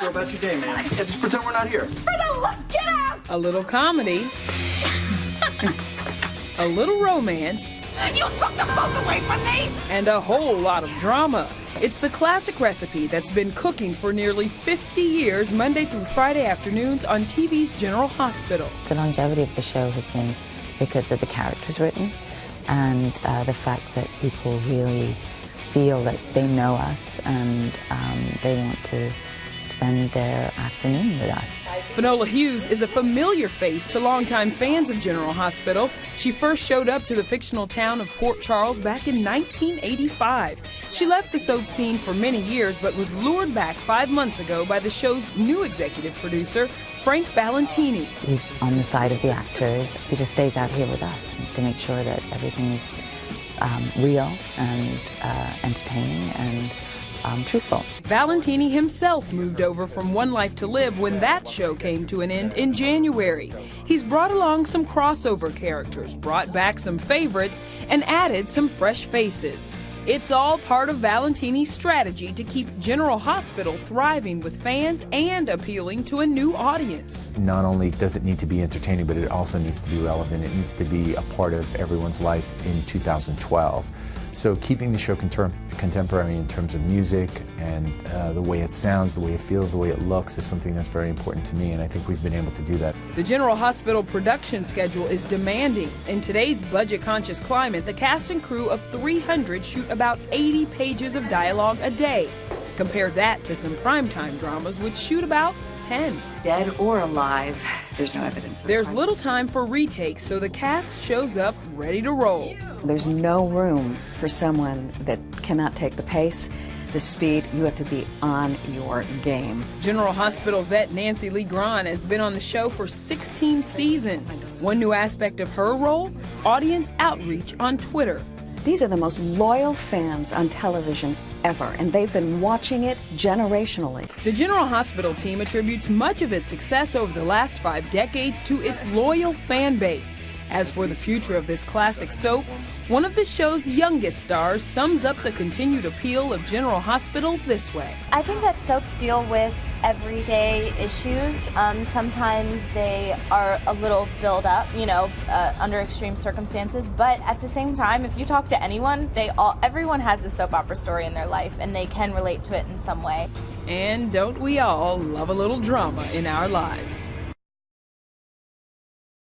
Go about your day, man. Yeah, just pretend we're not here. For the love, get out! A little comedy. A little romance. You took them both away from me! And a whole lot of drama. It's the classic recipe that's been cooking for nearly 50 years, Monday through Friday afternoons on TV's General Hospital. The longevity of the show has been because of the characters written and the fact that people really feel that they know us and they want to spend their afternoon with us. Finola Hughes is a familiar face to longtime fans of General Hospital. She first showed up to the fictional town of Port Charles back in 1985. She left the soap scene for many years, but was lured back 5 months ago by the show's new executive producer, Frank Valentini. He's on the side of the actors. He just stays out here with us to make sure that everything is real and entertaining and truthful. Valentini himself moved over from One Life to Live when that show came to an end in January. He's brought along some crossover characters, brought back some favorites, and added some fresh faces. It's all part of Valentini's strategy to keep General Hospital thriving with fans and appealing to a new audience. Not only does it need to be entertaining, but it also needs to be relevant. It needs to be a part of everyone's life in 2012. So keeping the show contemporary in terms of music and the way it sounds, the way it feels, the way it looks is something that's very important to me, and I think we've been able to do that. The General Hospital production schedule is demanding. In today's budget-conscious climate, the cast and crew of 300 shoot about 80 pages of dialogue a day. Compare that to some primetime dramas, which shoot about 10. Dead or alive, there's no evidence. There's little time for retakes, so the cast shows up ready to roll. There's no room for someone that cannot take the pace, the speed. You have to be on your game. General Hospital vet Nancy Lee Grahn has been on the show for 16 seasons. One new aspect of her role, audience outreach on Twitter. These are the most loyal fans on television ever, and they've been watching it generationally. The General Hospital team attributes much of its success over the last 5 decades to its loyal fan base. As for the future of this classic soap, one of the show's youngest stars sums up the continued appeal of General Hospital this way. I think that soaps deal with everyday issues. Sometimes they are a little built up, under extreme circumstances, but at the same time, if you talk to anyone, everyone has a soap opera story in their life and they can relate to it in some way. And don't we all love a little drama in our lives?